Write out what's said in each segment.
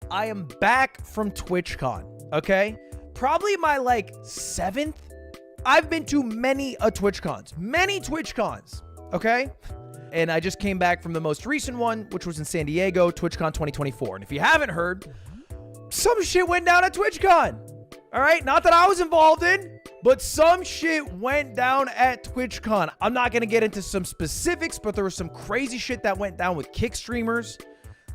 I am back from TwitchCon, okay? Probably my like 7th. I've been to many TwitchCons, okay? And I just came back from the most recent one, which was in San Diego, TwitchCon 2024. And if you haven't heard, some shit went down at TwitchCon. All right? Not that I was involved in, but some shit went down at TwitchCon. I'm not going to get into some specifics, but there was some crazy shit that went down with kick streamers,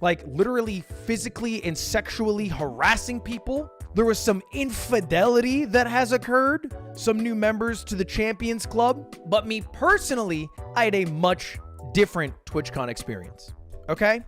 like literally physically and sexually harassing people. There was some infidelity that has occurred, some new members to the Champions Club. But me personally, I had a much different TwitchCon experience, okay?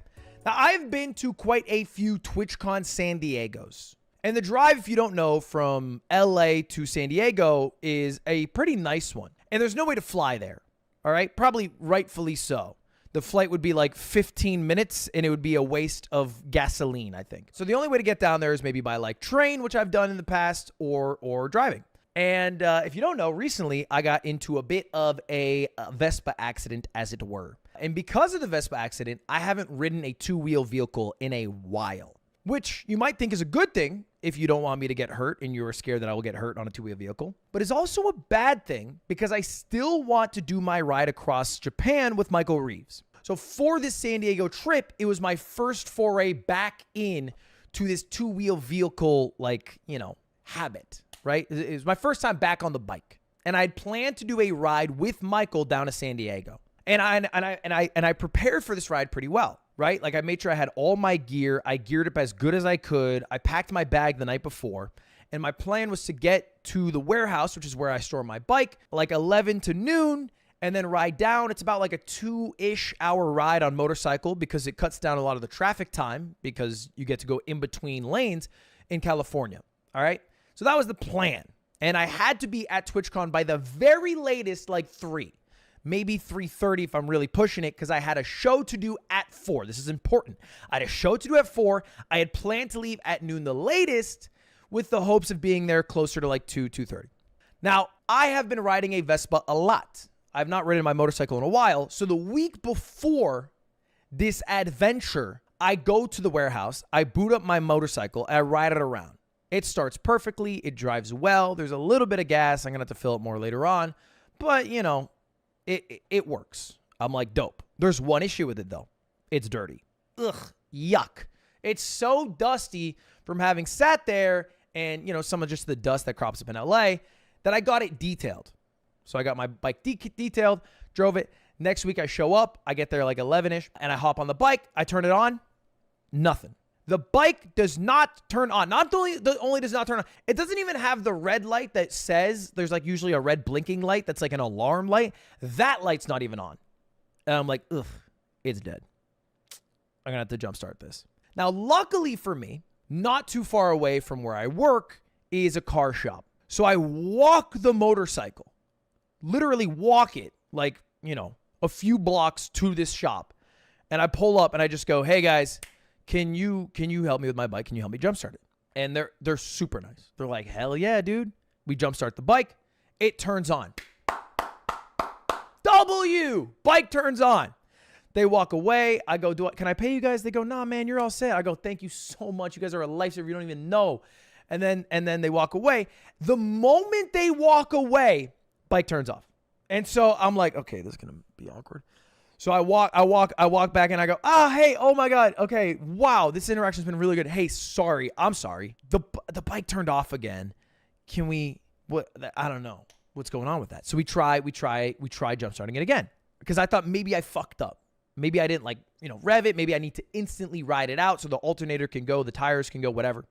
Now, I've been to quite a few TwitchCon San Diegos. And the drive, if you don't know, from LA to San Diego is a pretty nice one. And there's no way to fly there, all right? Probably rightfully so. The flight would be like 15 minutes and it would be a waste of gasoline, I think. So the only way to get down there is maybe by like train, which I've done in the past, or driving. And if you don't know, recently I got into a bit of a Vespa accident, as it were. And because of the Vespa accident, I haven't ridden a two-wheel vehicle in a while, which you might think is a good thing if you don't want me to get hurt and you're scared that I will get hurt on a two-wheel vehicle. But it's also a bad thing because I still want to do my ride across Japan with Michael Reeves. So for this San Diego trip, it was my first foray back in to this two-wheel vehicle, like, you know, habit, right? It was my first time back on the bike. And I'd planned to do a ride with Michael down to San Diego. And I prepared for this ride pretty well, right? Like I made sure I had all my gear. I geared up as good as I could. I packed my bag the night before. And my plan was to get to the warehouse, which is where I store my bike, like 11 to noon, and then ride down. It's about like a 2-ish hour ride on motorcycle because it cuts down a lot of the traffic time because you get to go in between lanes in California. All right. So that was the plan. And I had to be at TwitchCon by the very latest, like 3, maybe 3:30 if I'm really pushing it, because I had a show to do at 4. This is important. I had a show to do at 4. I had planned to leave at noon the latest with the hopes of being there closer to like 2:30. Now, I have been riding a Vespa a lot. I've not ridden my motorcycle in a while. So the week before this adventure, I go to the warehouse, I boot up my motorcycle, and I ride it around. It starts perfectly. It drives well. There's a little bit of gas. I'm going to have to fill it more later on. But, you know, it works. I'm like, dope. There's one issue with it, though. It's dirty. Ugh, yuck. It's so dusty from having sat there and, you know, some of just the dust that crops up in LA that I got it detailed. So I got my bike detailed, drove it. Next week I show up. I get there like 11-ish and I hop on the bike. I turn it on. Nothing. The bike does not turn on. Not only does not turn on, it doesn't even have the red light that says there's like usually a red blinking light that's like an alarm light. That light's not even on. And I'm like, ugh, it's dead. I'm going to have to jumpstart this. Now, luckily for me, not too far away from where I work is a car shop. So I walk the motorcycle, literally walk it like, you know, a few blocks to this shop. And I pull up and I just go, hey guys, Can you help me with my bike? Can you help me jumpstart it? And they're super nice. They're like, hell yeah, dude. We jumpstart the bike. It turns on. W! Bike turns on. They walk away. I go, can I pay you guys? They go, nah, man, you're all set. I go, thank you so much. You guys are a lifesaver. You don't even know. And then they walk away. The moment they walk away, bike turns off. And so I'm like, okay, this is going to be awkward. So I walk back and I go, hey, oh my God. Okay. Wow. This interaction's been really good. Hey, sorry. I'm sorry. The bike turned off again. I don't know what's going on with that. So we try jump starting it again because I thought maybe I fucked up. Maybe I didn't rev it. Maybe I need to instantly ride it out so the alternator can go, the tires can go, whatever.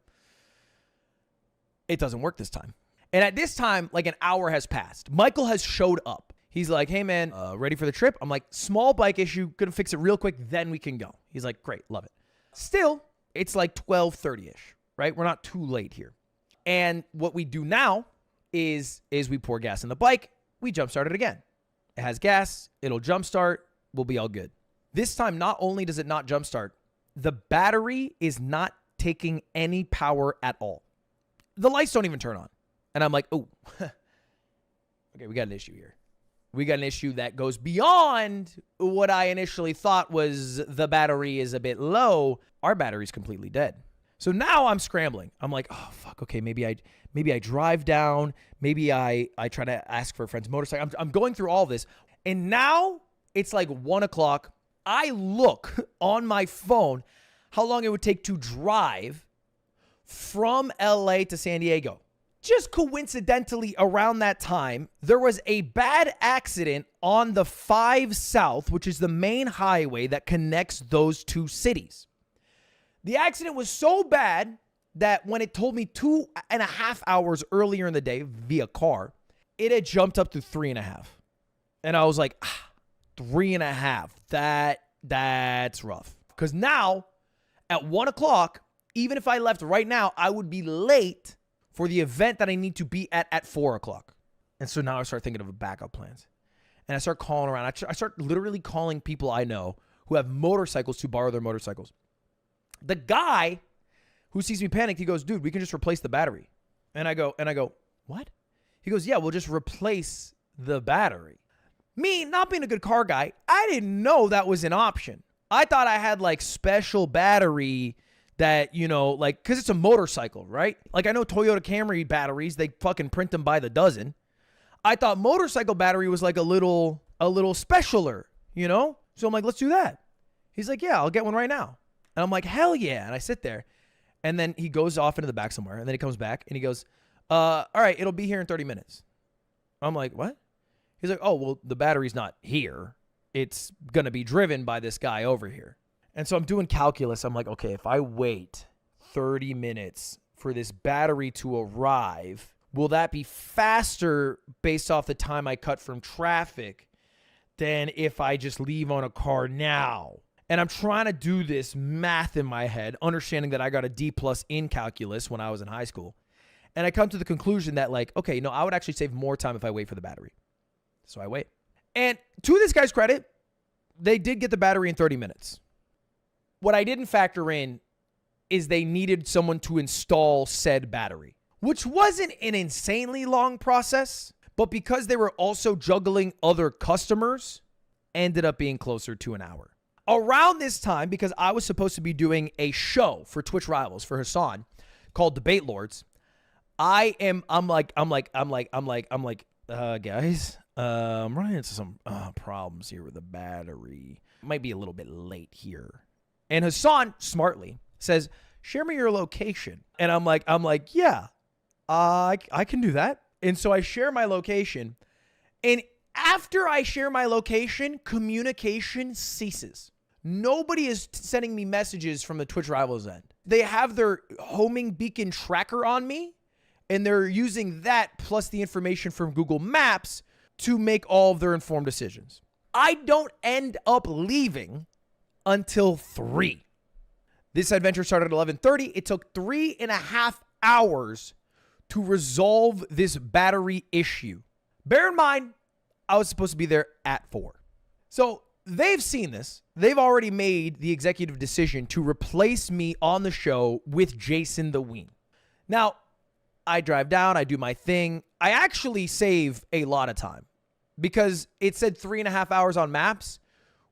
It doesn't work this time. And at this time, like an hour has passed. Michael has showed up. He's like, hey, man, ready for the trip? I'm like, small bike issue. Gonna fix it real quick. Then we can go. He's like, great. Love it. Still, it's like 12:30-ish, right? We're not too late here. And what we do now is we pour gas in the bike. We jumpstart it again. It has gas. It'll jumpstart. We'll be all good. This time, not only does it not jumpstart, the battery is not taking any power at all. The lights don't even turn on. And I'm like, oh, okay, we got an issue here. We got an issue that goes beyond what I initially thought was the battery is a bit low. Our battery's completely dead. So now I'm scrambling. I'm like, oh fuck, okay, maybe I drive down, maybe I try to ask for a friend's motorcycle. I'm going through all this. And now it's like 1 o'clock. I look on my phone how long it would take to drive from LA to San Diego. Just coincidentally, around that time, there was a bad accident on the 5 South, which is the main highway that connects those two cities. The accident was so bad that when it told me 2.5 hours earlier in the day via car, it had jumped up to 3.5. And I was like, 3.5. That's rough. Because now, at 1 o'clock, even if I left right now, I would be late for the event that I need to be at 4 o'clock. And so now I start thinking of backup plans. And I start calling around. I start literally calling people I know who have motorcycles to borrow their motorcycles. The guy who sees me panicked, he goes, dude, we can just replace the battery. And I go, what? He goes, yeah, we'll just replace the battery. Me, not being a good car guy, I didn't know that was an option. I thought I had like special battery that, you know, like, because it's a motorcycle, right? Like, I know Toyota Camry batteries, they fucking print them by the dozen. I thought motorcycle battery was like a little specialer, you know? So I'm like, let's do that. He's like, yeah, I'll get one right now. And I'm like, hell yeah. And I sit there. And then he goes off into the back somewhere. And then he comes back and he goes, all right, it'll be here in 30 minutes. I'm like, what? He's like, oh, well, the battery's not here. It's going to be driven by this guy over here. And so I'm doing calculus. I'm like, okay, if I wait 30 minutes for this battery to arrive, will that be faster based off the time I cut from traffic than if I just leave on a car now? And I'm trying to do this math in my head, understanding that I got a D+ in calculus when I was in high school. And I come to the conclusion that, like, okay, no, I would actually save more time if I wait for the battery. So I wait. And to this guy's credit, they did get the battery in 30 minutes. What I didn't factor in is they needed someone to install said battery, which wasn't an insanely long process, but because they were also juggling other customers, ended up being closer to an hour. Around this time, because I was supposed to be doing a show for Twitch Rivals for Hassan called Debate Lords, I'm like, guys, I'm running into some problems here with the battery. Might be a little bit late here. And Hassan smartly says, share me your location. And I'm like, yeah, I can do that. And so I share my location. And after I share my location, communication ceases. Nobody is sending me messages from the Twitch Rivals end. They have their homing beacon tracker on me, and they're using that plus the information from Google Maps to make all of their informed decisions. I don't end up leaving until 3. This adventure started at 11:30. It took 3.5 hours to resolve this battery issue. Bear in mind, I was supposed to be there at 4. So they've seen this. They've already made the executive decision to replace me on the show with Jason the Ween. Now, I drive down, I do my thing. I actually save a lot of time because it said 3.5 hours on maps.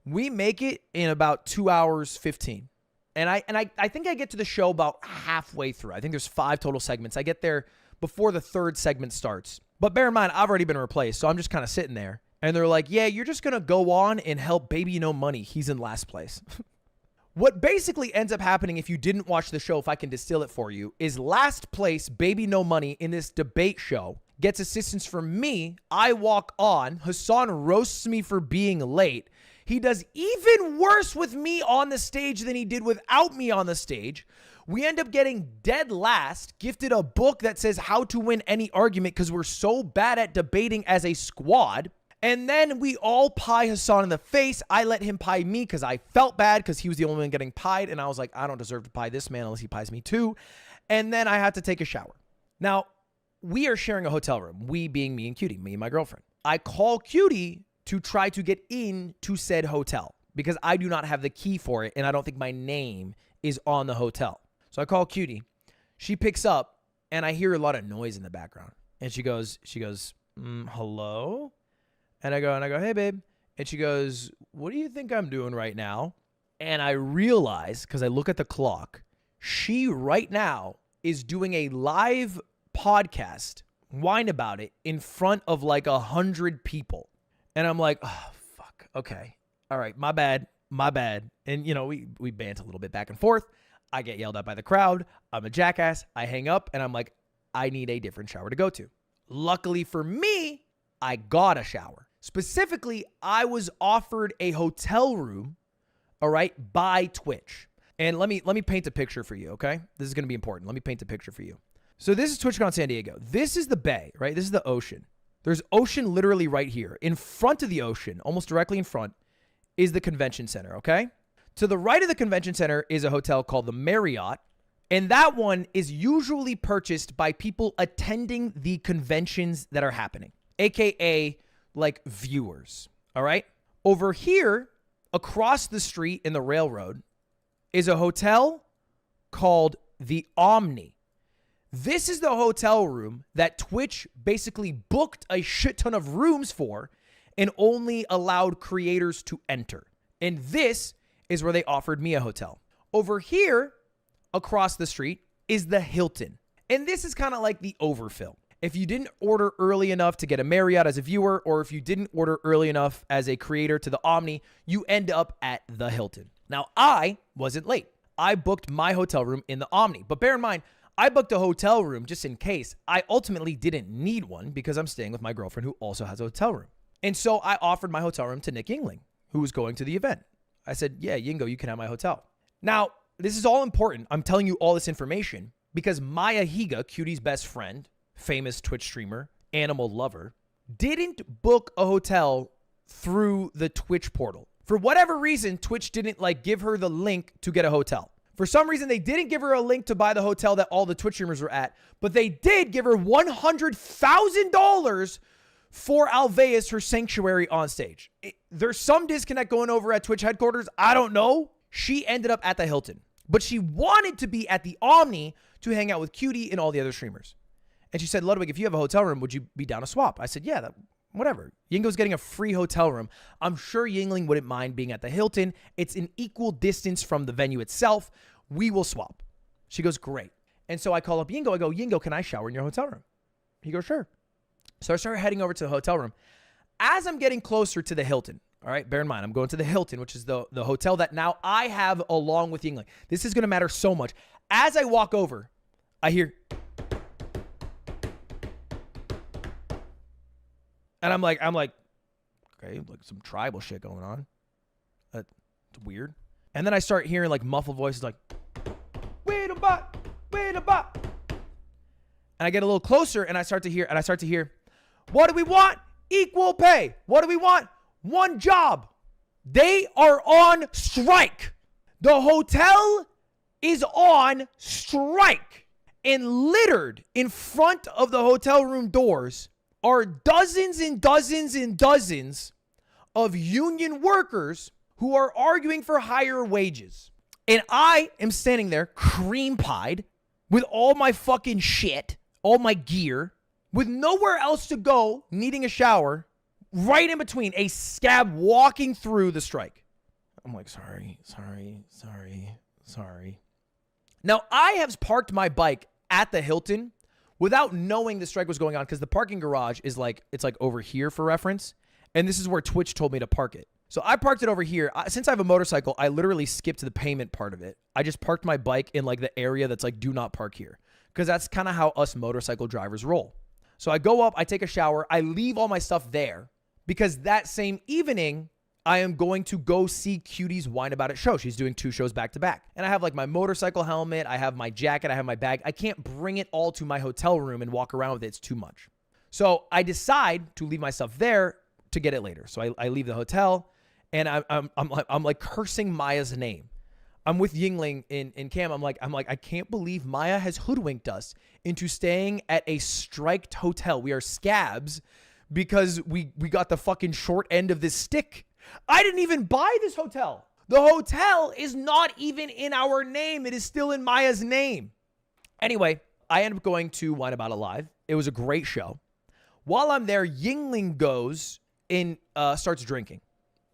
We make it in about 2 hours 15. And I think I get to the show about halfway through. I think there's 5 total segments. I get there before the 3rd segment starts. But bear in mind, I've already been replaced, so I'm just kind of sitting there. And they're like, yeah, you're just going to go on and help Baby No Money. He's in last place. What basically ends up happening if you didn't watch the show, if I can distill it for you, is last place Baby No Money in this debate show gets assistance from me. I walk on. Hassan roasts me for being late. He does even worse with me on the stage than he did without me on the stage. We end up getting dead last, gifted a book that says how to win any argument because we're so bad at debating as a squad. And then we all pie Hassan in the face. I let him pie me because I felt bad because he was the only one getting pied. And I was like, I don't deserve to pie this man unless he pies me too. And then I had to take a shower. Now, we are sharing a hotel room. We being me and Cutie, me and my girlfriend. I call Cutie to try to get into said hotel because I do not have the key for it. And I don't think my name is on the hotel. So I call Cutie. She picks up and I hear a lot of noise in the background. And she goes, hello? And I go, hey, babe. And she goes, what do you think I'm doing right now? And I realize, because I look at the clock, She right now is doing a live podcast, whine about it, in front of like 100 people. And I'm like, oh, fuck. Okay. All right. My bad. And, you know, we bant a little bit back and forth. I get yelled at by the crowd. I'm a jackass. I hang up and I'm like, I need a different shower to go to. Luckily for me, I got a shower. Specifically, I was offered a hotel room, all right, by Twitch. And let me paint a picture for you, okay? This is going to be important. Let me paint a picture for you. So this is TwitchCon San Diego. This is the bay, right? This is the ocean. There's ocean literally right here. In front of the ocean, almost directly in front, is the convention center, okay? To the right of the convention center is a hotel called the Marriott, and that one is usually purchased by people attending the conventions that are happening, aka like viewers, all right? Over here, across the street in the railroad, is a hotel called the Omni. This is the hotel room that Twitch basically booked a shit ton of rooms for and only allowed creators to enter. And this is where they offered me a hotel. Over here, across the street, is the Hilton. And this is kind of like the overfill. If you didn't order early enough to get a Marriott as a viewer, or if you didn't order early enough as a creator to the Omni, you end up at the Hilton. Now, I wasn't late. I booked my hotel room in the Omni. But bear in mind, I booked a hotel room just in case. I ultimately didn't need one because I'm staying with my girlfriend who also has a hotel room. And so I offered my hotel room to Nick Yingling, who was going to the event. I said, yeah, Yingo, you can have my hotel. Now, this is all important. I'm telling you all this information because Maya Higa, Cutie's best friend, famous Twitch streamer, animal lover, didn't book a hotel through the Twitch portal. For whatever reason, Twitch didn't give her the link to get a hotel. For some reason, they didn't give her a link to buy the hotel that all the Twitch streamers were at, but they did give her $100,000 for Alveus, her sanctuary on stage. There's some disconnect going over at Twitch headquarters. I don't know. She ended up at the Hilton, but she wanted to be at the Omni to hang out with Cutie and all the other streamers. And she said, Ludwig, if you have a hotel room, would you be down to swap? I said, yeah, whatever. Yingo's getting a free hotel room. I'm sure Yingling wouldn't mind being at the Hilton. It's an equal distance from the venue itself. We will swap. She goes, great. And so I call up Yingo. I go, Yingo, can I shower in your hotel room? He goes, sure. So I started heading over to the hotel room. As I'm getting closer to the Hilton, all right, bear in mind, I'm going to the Hilton, which is the hotel that now I have along with Yingling. This is going to matter so much. As I walk over, I hear, and I'm like, okay, like some tribal shit going on. That's weird. And then I start hearing muffled voices like, wait a bot. And I get a little closer and I start to hear, what do we want? Equal pay. What do we want? One job. They are on strike. The hotel is on strike. And littered in front of the hotel room doors are dozens and dozens and dozens of union workers who are arguing for higher wages. And I am standing there cream-pied with all my fucking shit, all my gear, with nowhere else to go, needing a shower, right in between a scab walking through the strike. I'm like, sorry. Now, I have parked my bike at the Hilton without knowing the strike was going on because the parking garage is it's over here for reference. And this is where Twitch told me to park it. So I parked it over here. Since I have a motorcycle, I literally skipped the payment part of it. I just parked my bike in the area that's do not park here. Because that's kind of how us motorcycle drivers roll. So I go up, I take a shower, I leave all my stuff there because that same evening, I am going to go see Cutie's Wine About It show. She's doing 2 shows back to back. And I have my motorcycle helmet, I have my jacket, I have my bag. I can't bring it all to my hotel room and walk around with it. It's too much. So I decide to leave my stuff there to get it later. So I leave the hotel and I'm cursing Maya's name. I'm with Yingling in Cam. I'm like, I can't believe Maya has hoodwinked us into staying at a striked hotel. We are scabs because we got the fucking short end of this stick. I didn't even buy this hotel. The hotel is not even in our name. It is still in Maya's name. Anyway, I ended up going to Wine About It Live. It was a great show. While I'm there, Yingling goes and starts drinking.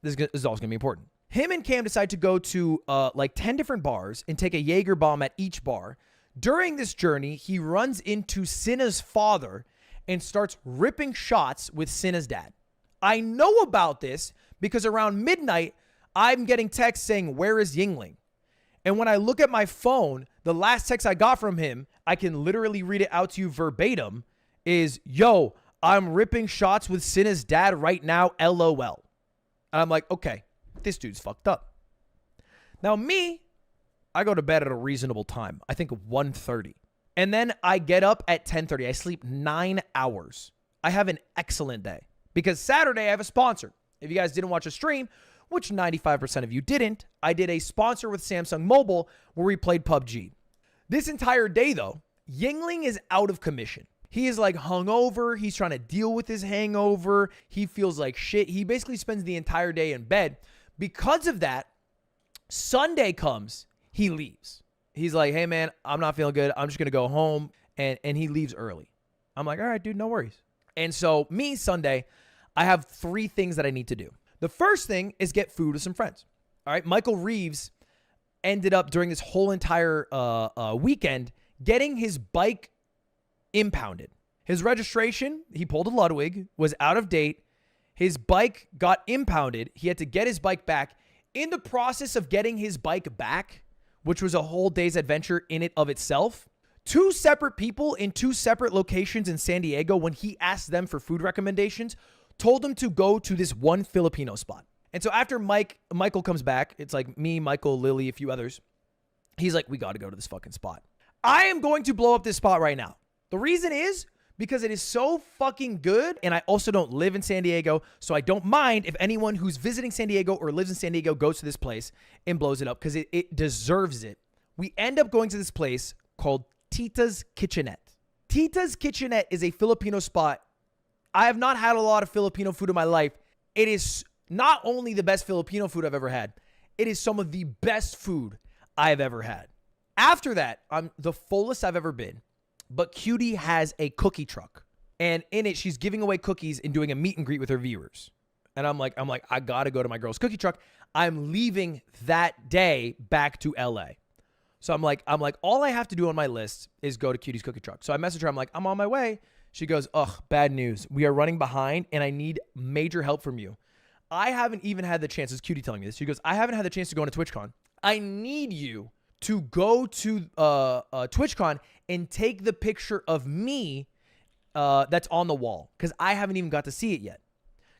This is always going to be important. Him and Cam decide to go to like 10 different bars and take a Jaeger bomb at each bar. During this journey, he runs into Cinna's father and starts ripping shots with Cinna's dad. I know about this because around midnight, I'm getting texts saying, "Where is Yingling?" And when I look at my phone, the last text I got from him, I can literally read it out to you verbatim, is, "Yo, I'm ripping shots with Cinna's dad right now, LOL." And I'm like, okay, this dude's fucked up. Now me, I go to bed at a reasonable time. I think 1:30. And then I get up at 10:30. I sleep 9 hours. I have an excellent day because Saturday I have a sponsor. If you guys didn't watch a stream, which 95% of you didn't, I did a sponsor with Samsung Mobile where we played PUBG. This entire day though, Yingling is out of commission. He is like hungover. He's trying to deal with his hangover. He feels like shit. He basically spends the entire day in bed. Because of that, Sunday comes, he leaves. He's like, "Hey man, I'm not feeling good. I'm just going to go home." And he leaves early. I'm like, "All right, dude, no worries." And so me, Sunday, I have 3 things that I need to do. The first thing is get food with some friends. All right. Michael Reeves ended up during this whole entire weekend getting his bike impounded. His registration, he pulled a Ludwig, was out of date. His bike got impounded. He had to get his bike back. In the process of getting his bike back, which was a whole day's adventure in it of itself, 2 separate people in 2 separate locations in San Diego, when he asked them for food recommendations, told him to go to this one Filipino spot. And so after Michael comes back, it's like me, Michael, Lily, a few others. He's like, "We got to go to this fucking spot." I am going to blow up this spot right now. The reason is because it is so fucking good, and I also don't live in San Diego, so I don't mind if anyone who's visiting San Diego or lives in San Diego goes to this place and blows it up because it deserves it. We end up going to this place called Tita's Kitchenette. Tita's Kitchenette is a Filipino spot. I have not had a lot of Filipino food in my life. It is not only the best Filipino food I've ever had, it is some of the best food I've ever had. After that, I'm the fullest I've ever been. But Cutie has a cookie truck, and in it, she's giving away cookies and doing a meet and greet with her viewers. And I'm like, I gotta go to my girl's cookie truck. I'm leaving that day back to LA. So I'm like, all I have to do on my list is go to Cutie's cookie truck. So I message her. I'm like, "I'm on my way." She goes, "Ugh, bad news. We are running behind, and I need major help from you. I haven't even had the chance." This is Cutie telling me this. She goes, "I haven't had the chance to go into TwitchCon. I need you to go to TwitchCon and take the picture of me that's on the wall, because I haven't even got to see it yet."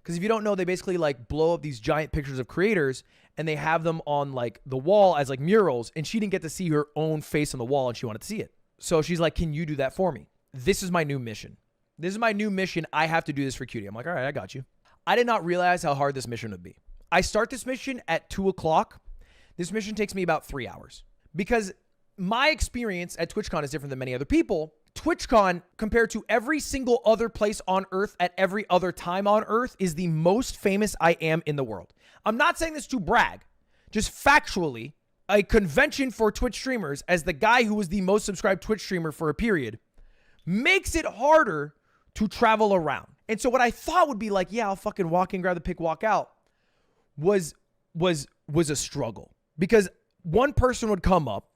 Because if you don't know, they basically like blow up these giant pictures of creators and they have them on like the wall as like murals, and she didn't get to see her own face on the wall and she wanted to see it. So she's like, "Can you do that for me? This is my new mission. This is my new mission. I have to do this for Cutie." I'm like, "All right, I got you." I did not realize how hard this mission would be. I start this mission at 2:00. This mission takes me about 3 hours. Because my experience at TwitchCon is different than many other people. TwitchCon, compared to every single other place on Earth at every other time on Earth, is the most famous I am in the world. I'm not saying this to brag. Just factually, a convention for Twitch streamers, as the guy who was the most subscribed Twitch streamer for a period, makes it harder to travel around. And so what I thought would be like, yeah, I'll fucking walk in, grab the pick, walk out, was a struggle. Because one person would come up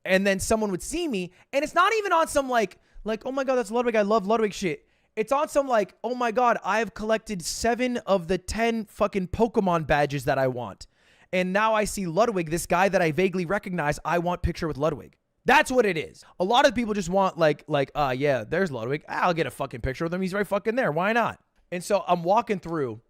and then someone would see me, and it's not even on some like, "Oh my God, that's Ludwig. I love Ludwig" shit. It's on some like, "Oh my God, I have collected 7 of the 10 fucking Pokemon badges that I want. And now I see Ludwig, this guy that I vaguely recognize. I want picture with Ludwig." That's what it is. A lot of people just want yeah, there's Ludwig. I'll get a fucking picture with him. He's right fucking there. Why not? And so I'm walking through,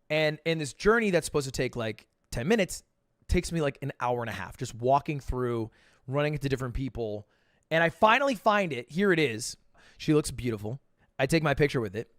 and in this journey that's supposed to take like 10 minutes, takes me like an hour and a half, just walking through, running into different people. And I finally find it. Here it is. She looks beautiful. I take my picture with it.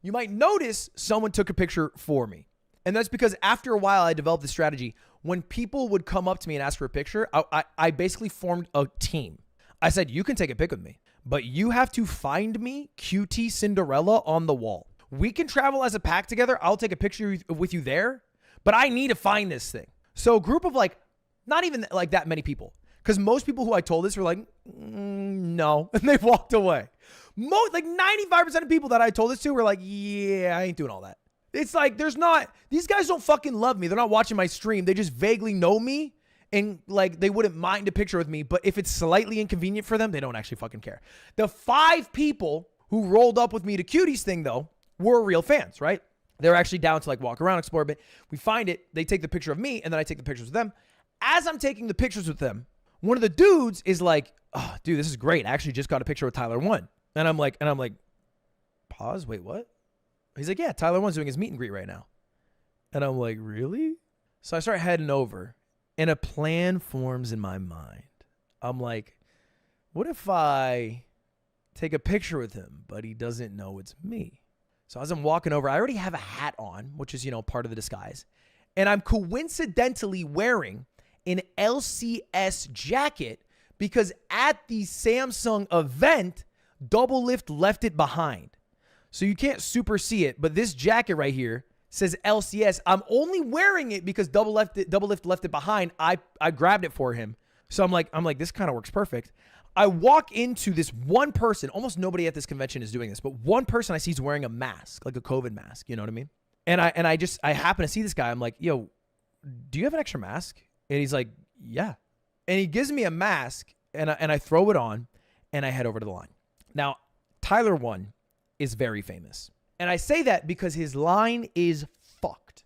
You might notice someone took a picture for me. And that's because after a while, I developed this strategy. When people would come up to me and ask for a picture, I basically formed a team. I said, "You can take a pic with me, but you have to find me QT Cinderella on the wall. We can travel as a pack together. I'll take a picture with you there, but I need to find this thing." So a group of like, not even like that many people. Because most people who I told this were like, "No." And they walked away. Like 95% of people that I told this to were like, "Yeah, I ain't doing all that." It's like these guys don't fucking love me. They're not watching my stream. They just vaguely know me and like they wouldn't mind a picture with me. But if it's slightly inconvenient for them, they don't actually fucking care. The 5 people who rolled up with me to Cuties thing though were real fans, right? They're actually down to like walk around, explore a bit. We find it. They take the picture of me and then I take the pictures with them. As I'm taking the pictures with them, one of the dudes is like, oh, dude, this is great. I actually just got a picture with Tyler 1. And I'm like, pause, wait, what? He's like, yeah, Tyler 1's doing his meet and greet right now. And I'm like, really? So I start heading over and a plan forms in my mind. I'm like, what if I take a picture with him, but he doesn't know it's me? So as I'm walking over, I already have a hat on, which is, part of the disguise. And I'm coincidentally wearing an LCS jacket because at the Samsung event, Double Lift left it behind. So you can't super see it, but this jacket right here says LCS. I'm only wearing it because Double Lift left it behind. I grabbed it for him. So I'm like, this kind of works perfect. I walk into this one person. Almost nobody at this convention is doing this, but one person I see is wearing a mask, like a COVID mask. You know what I mean? And I happen to see this guy. I'm like, yo, do you have an extra mask? And he's like, yeah. And he gives me a mask and I throw it on and I head over to the line. Now, Tyler 1 is very famous. And I say that because his line is fucked.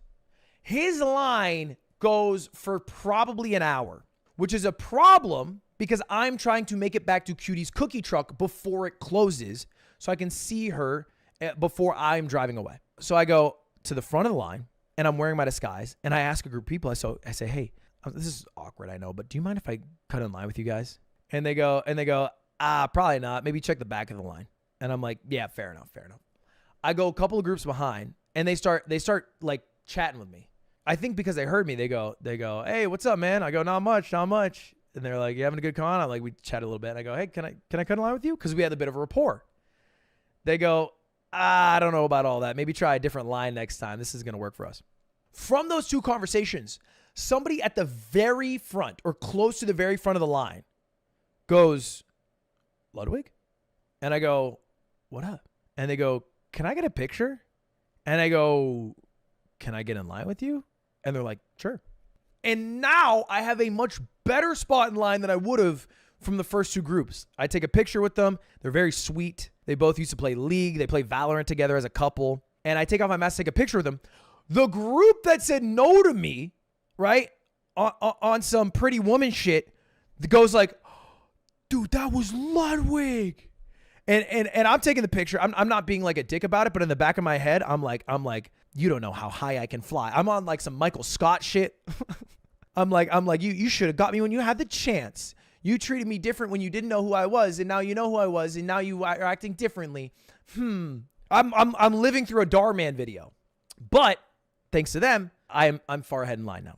His line goes for probably an hour, which is a problem because I'm trying to make it back to Cutie's cookie truck before it closes so I can see her before I'm driving away. So I go to the front of the line and I'm wearing my disguise and I ask a group of people, I say, hey, this is awkward, I know, but do you mind if I cut in line with you guys? And they go, probably not. Maybe check the back of the line. And I'm like, yeah, fair enough. I go a couple of groups behind and they start like chatting with me. I think because they heard me, they go, hey, what's up, man? I go, not much. And they're like, you having a good con? I'm like, we chat a little bit. And I go, hey, can I cut in line with you? Because we had a bit of a rapport. They go, I don't know about all that. Maybe try a different line next time. This is going to work for us. From those 2 conversations, somebody at the very front or close to the very front of the line goes, Ludwig? And I go, what up? And they go, can I get a picture? And I go, can I get in line with you? And they're like, sure. And now I have a much better spot in line than I would have from the first 2 groups. I take a picture with them. They're very sweet. They both used to play League. They play Valorant together as a couple. And I take off my mask, take a picture with them. The group that said no to me, right, on some pretty woman shit, goes like, dude, that was Ludwig. And I'm taking the picture. I'm not being like a dick about it, but in the back of my head, I'm like, you don't know how high I can fly. I'm on like some Michael Scott shit. I'm like, you should have got me when you had the chance. You treated me different when you didn't know who I was, and now you know who I was, and now you are acting differently. I'm living through a Darman video. But thanks to them, I'm far ahead in line now.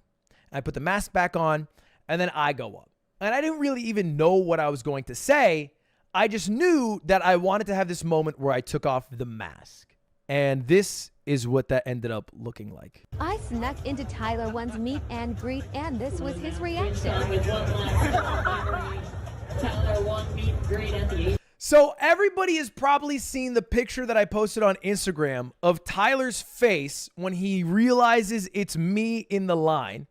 I put the mask back on, and then I go up. And I didn't really even know what I was going to say. I just knew that I wanted to have this moment where I took off the mask. And this is what that ended up looking like. I snuck into Tyler 1's meet and greet, and this was his reaction. Tyler 1 meet and greet at the So everybody has probably seen the picture that I posted on Instagram of Tyler's face when he realizes it's me in the line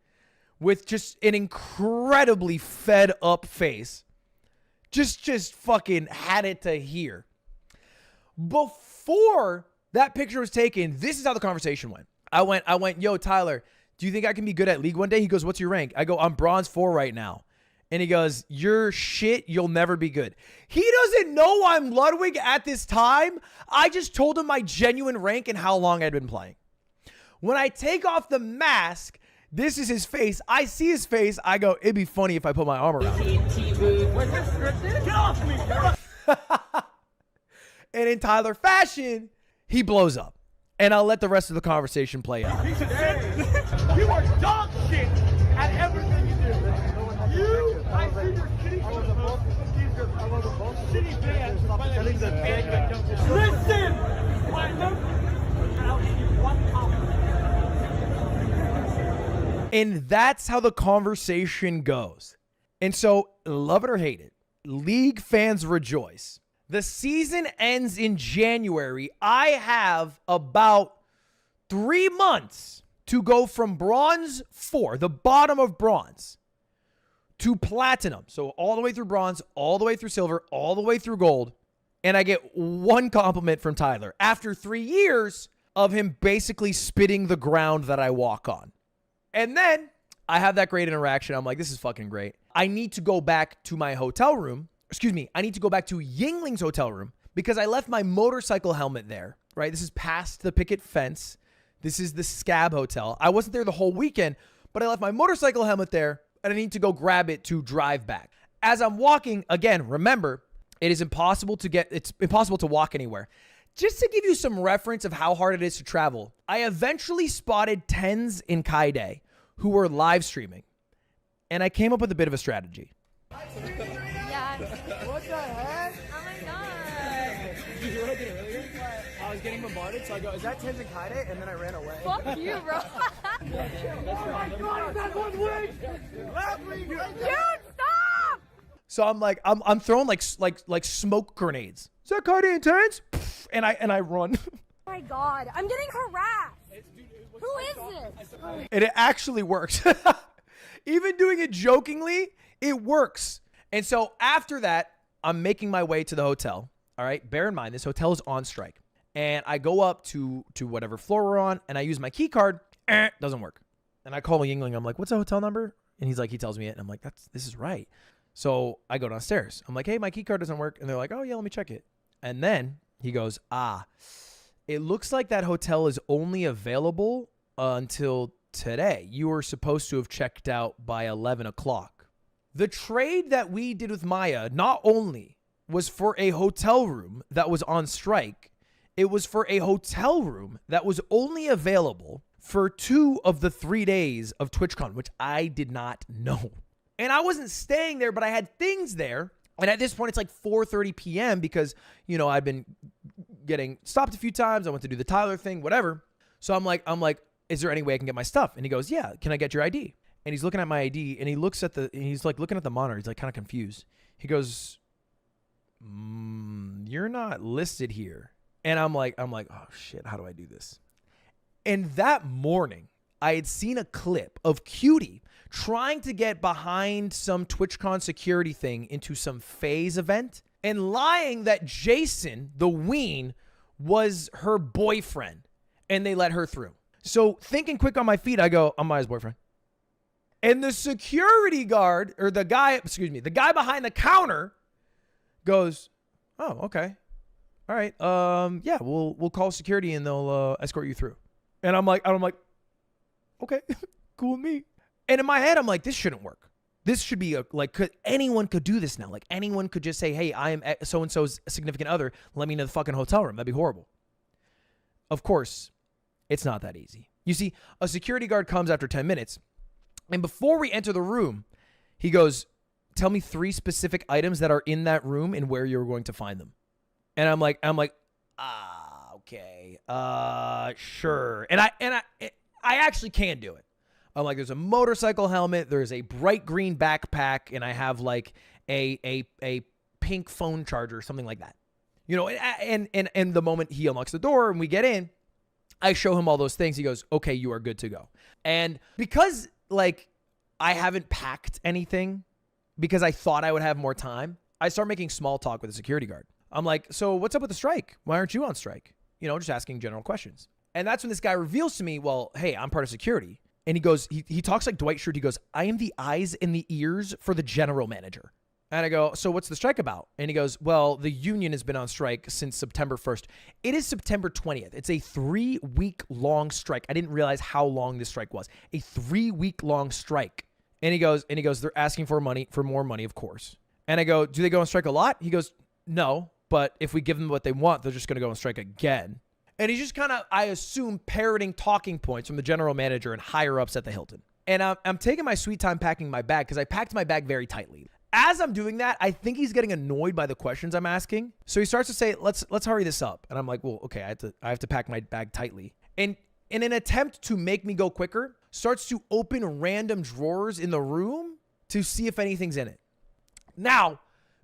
with just an incredibly fed up face. Just fucking had it to here. Before that picture was taken, this is how the conversation went. I went, yo, Tyler, do you think I can be good at League one day? He goes, what's your rank? I go, I'm bronze 4 right now. And he goes, you're shit. You'll never be good. He doesn't know I'm Ludwig at this time. I just told him my genuine rank and how long I'd been playing. When I take off the mask, this is his face. I see his face. I go, it'd be funny if I put my arm around him. Get off me! And in Tyler fashion, he blows up. And I'll let the rest of the conversation play out. Piece of shit. You are dog shit at everything you do. You, I see your shitty shitty bands. Listen! I'll give you one comment. And that's how the conversation goes. And so, love it or hate it, League fans rejoice. The season ends in January. I have about 3 months to go from bronze 4, the bottom of bronze, to platinum. So all the way through bronze, all the way through silver, all the way through gold. And I get one compliment from Tyler after 3 years of him basically spitting the ground that I walk on. And then I have that great interaction. I'm like, this is fucking great. I need to go back to my hotel room. I need to go back to Yingling's hotel room because I left my motorcycle helmet there, right? This is past the picket fence. This is the Scab Hotel. I wasn't there the whole weekend, but I left my motorcycle helmet there and I need to go grab it to drive back. As I'm walking, again, remember, it's impossible to walk anywhere. Just to give you some reference of how hard it is to travel, I eventually spotted tens in Kaide who were live streaming, and I came up with a bit of a strategy. Yeah. What the heck? Oh my god. Did you hear what I did earlier? I was getting bombarded, so I go, is that Tenzin Kaide? And then I ran away. Fuck you, bro. Oh my god, that one wig! Dude, stop! So I'm like, I'm throwing like smoke grenades. Is that Kaide intense? And I run. Oh my god, I'm getting harassed. Who is this? And it actually works. Even doing it jokingly, it works. And so after that, I'm making my way to the hotel. All right. Bear in mind, this hotel is on strike. And I go up to whatever floor we're on, and I use my key card. Doesn't work. And I call Yingling. I'm like, what's the hotel number? And he's like, he tells me it. And I'm like, this is right. So I go downstairs. I'm like, hey, my key card doesn't work. And they're like, oh, yeah, let me check it. And then he goes, it looks like that hotel is only available until today. You were supposed to have checked out by 11 o'clock. The trade that we did with Maya not only was for a hotel room that was on strike, it was for a hotel room that was only available for 2 of the 3 days of TwitchCon, which I did not know. And I wasn't staying there, but I had things there. And at this point, it's like 4:30 p.m. because, I'd been getting stopped a few times. I went to do the Tyler thing, whatever. So I'm like, is there any way I can get my stuff? And he goes, yeah, can I get your ID? And he's looking at my ID and he's like looking at the monitor. He's like kind of confused. He goes, you're not listed here. And I'm like, oh shit, how do I do this? And that morning, I had seen a clip of Cutie trying to get behind some TwitchCon security thing into some phase event and lying that Jason, the Ween, was her boyfriend and they let her through. So thinking quick on my feet, I go, I'm Maya's boyfriend. And the security guard, or the guy behind the counter goes, oh, okay. All right. Yeah, we'll call security and they'll escort you through. And I'm like, okay, cool with me. And in my head, I'm like, this shouldn't work. This should be anyone could do this now. Like anyone could just say, hey, I am so-and-so's significant other. Let me in the fucking hotel room. That'd be horrible. Of course, it's not that easy. You see, a security guard comes after 10 minutes. And before we enter the room, he goes, tell me 3 specific items that are in that room and where you're going to find them. And I'm like, okay, sure. And I actually can do it. I'm like, there's a motorcycle helmet, there's a bright green backpack, and I have like a pink phone charger, something like that. And the moment he unlocks the door and we get in, I show him all those things. He goes, okay, you are good to go. And because I haven't packed anything because I thought I would have more time, I start making small talk with the security guard. I'm like, so what's up with the strike? Why aren't you on strike? Just asking general questions. And that's when this guy reveals to me, well, hey, I'm part of security. And he goes, he talks like Dwight Schrute. He goes, I am the eyes and the ears for the general manager. And I go, so what's the strike about? And he goes, well, the union has been on strike since September 1st. It is September 20th. It's a 3-week-long strike. I didn't realize how long this strike was. A 3-week-long strike. And he goes, they're asking for more money, of course. And I go, do they go on strike a lot? He goes, no, but if we give them what they want, they're just going to go on strike again. And he's just kind of, I assume, parroting talking points from the general manager and higher ups at the Hilton. And I'm taking my sweet time packing my bag because I packed my bag very tightly. As I'm doing that, I think he's getting annoyed by the questions I'm asking. So he starts to say, let's hurry this up. And I'm like, well, okay, I have to pack my bag tightly. And in an attempt to make me go quicker, starts to open random drawers in the room to see if anything's in it. Now,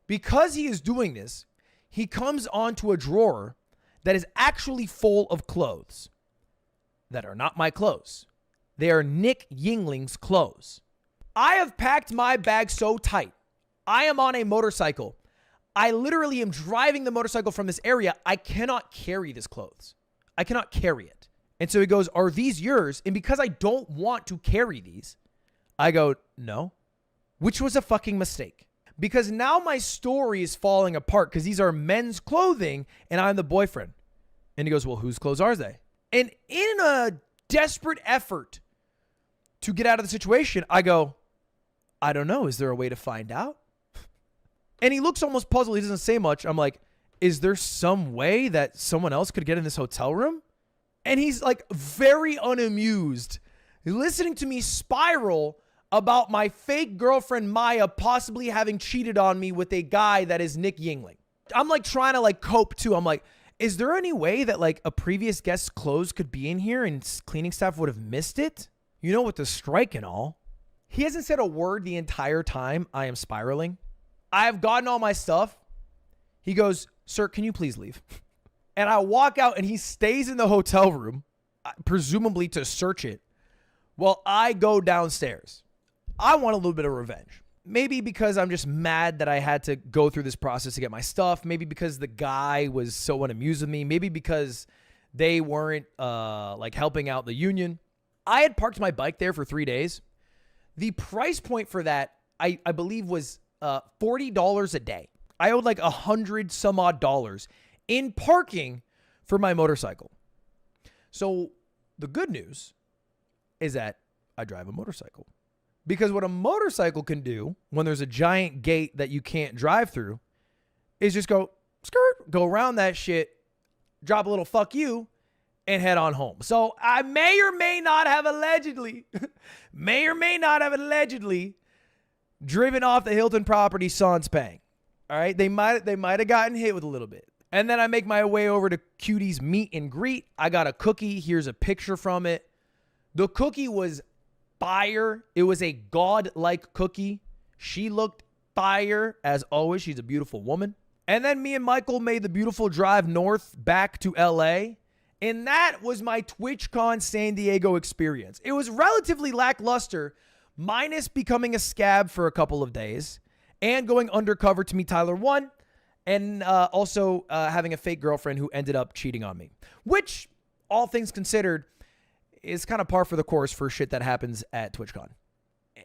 because he is doing this, he comes onto a drawer that is actually full of clothes. that are not my clothes. They are Nick Yingling's clothes. I have packed my bag so tight. I am on a motorcycle. I literally am driving the motorcycle from this area. I cannot carry this clothes. I cannot carry it. And so he goes, are these yours? And because I don't want to carry these, I go, no, which was a fucking mistake. Because now my story is falling apart because these are men's clothing and I'm the boyfriend. And he goes, well, whose clothes are they? And in a desperate effort to get out of the situation, I go, I don't know. Is there a way to find out? And he looks almost puzzled. He doesn't say much. I'm like, is there some way that someone else could get in this hotel room? And he's like very unamused, listening to me spiral about my fake girlfriend Maya possibly having cheated on me with a guy that is Nick Yingling. I'm like trying to like cope too. I'm like, is there any way that like a previous guest's clothes could be in here and cleaning staff would have missed it? You know, with the strike and all. He hasn't said a word the entire time I am spiraling. I've gotten all my stuff. He goes, sir, can you please leave? And I walk out and he stays in the hotel room, presumably to search it, while I go downstairs. I want a little bit of revenge. Maybe because I'm just mad that I had to go through this process to get my stuff. Maybe because the guy was so unamused with me. Maybe because they weren't like helping out the union. I had parked my bike there for 3 days. The price point for that, I believe, was $40 a day. I owed like $100 some odd in parking for my motorcycle. So the good news is that I drive a motorcycle. Because what a motorcycle can do when there's a giant gate that you can't drive through is just go skirt, go around that shit, drop a little fuck you, and head on home. So I may or may not have allegedly driven off the Hilton property sans paying. All right, they might have gotten hit with a little bit. And then I make my way over to Cutie's meet and greet. I got a cookie. Here's a picture from it. The cookie was fire. It was a godlike cookie. She looked fire as always. She's a beautiful woman. And then me and Michael made the beautiful drive north back to LA. And that was my TwitchCon San Diego experience. It was relatively lackluster, minus becoming a scab for a couple of days and going undercover to meet Tyler 1 and also having a fake girlfriend who ended up cheating on me, which, all things considered, is kind of par for the course for shit that happens at TwitchCon.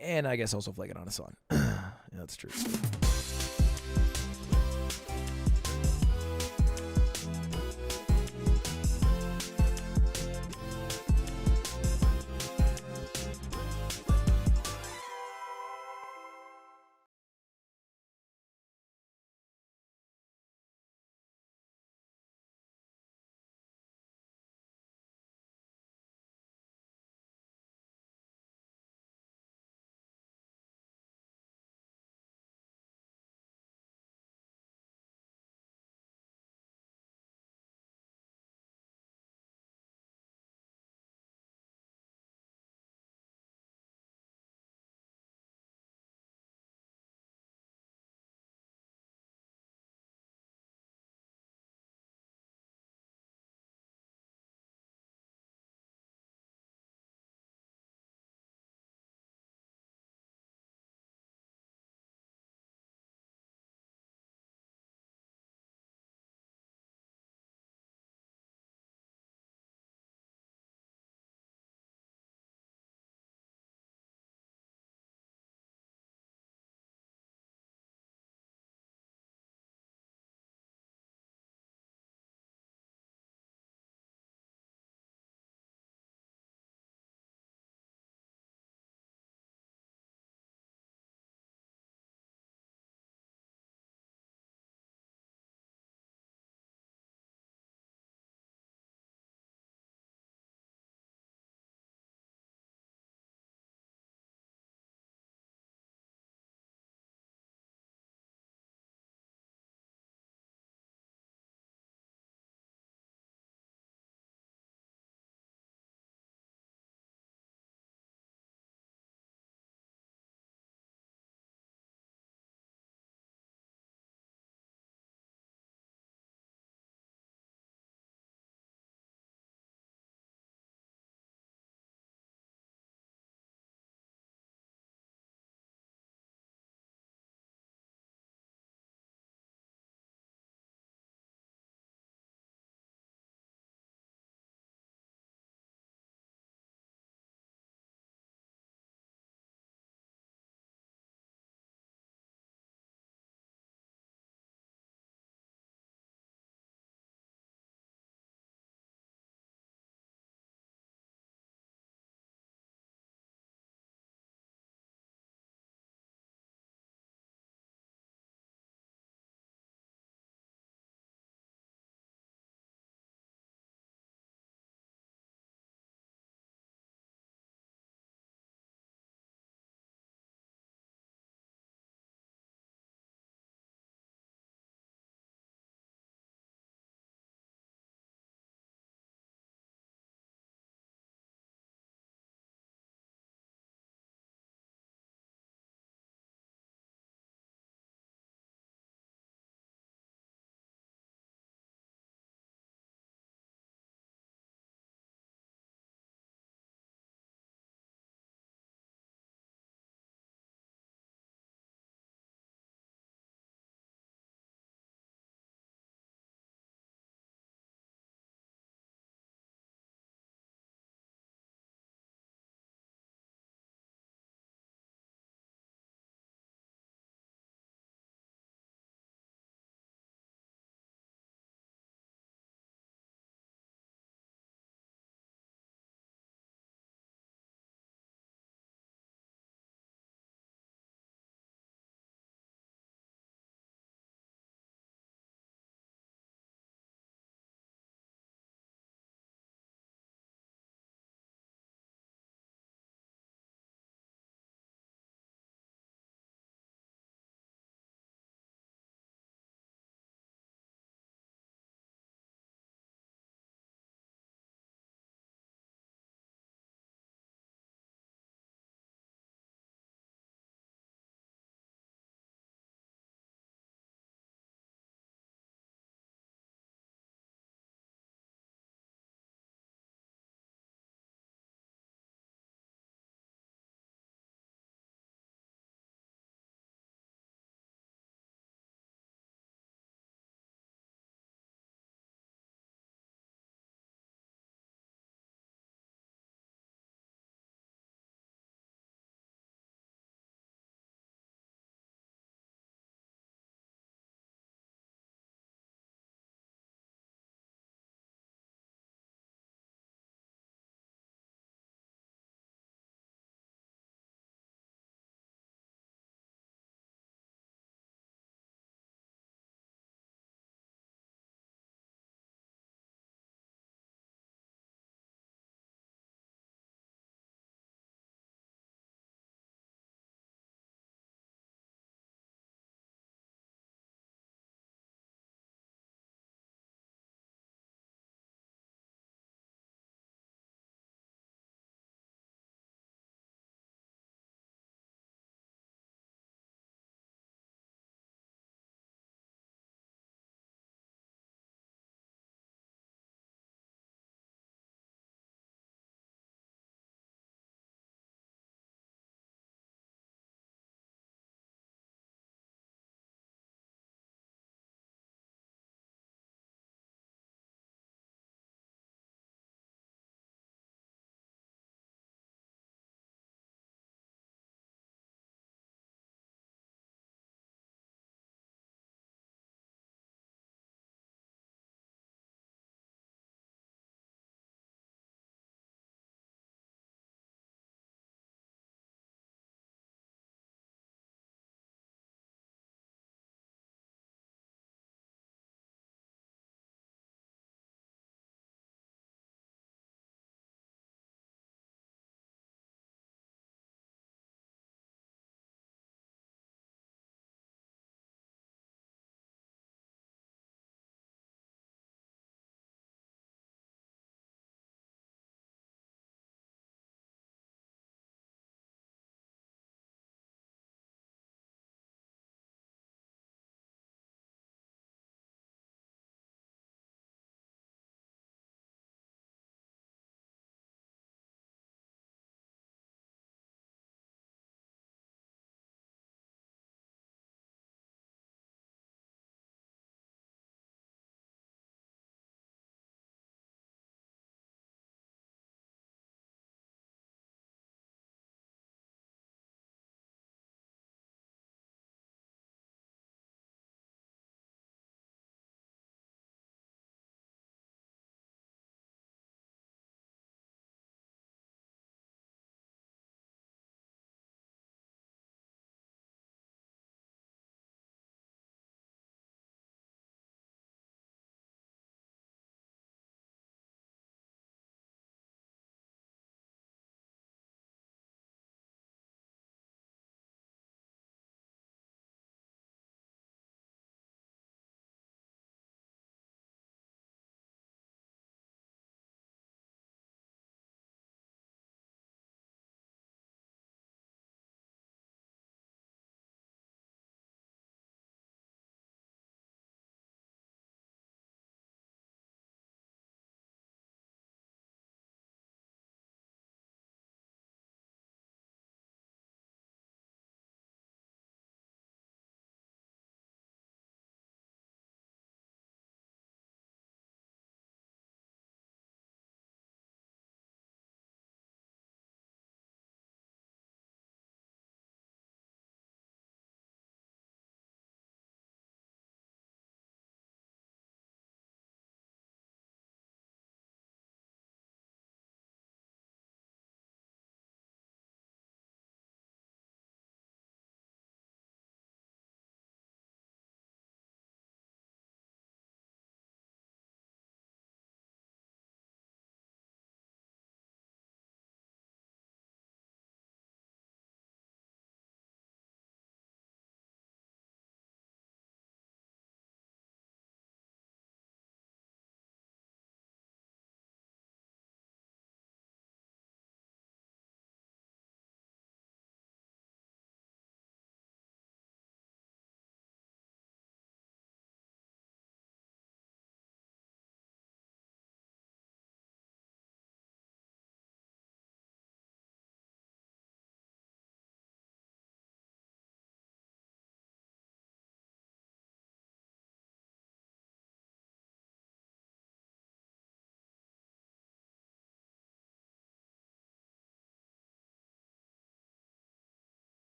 And I guess also flaking on a son. Yeah, that's true.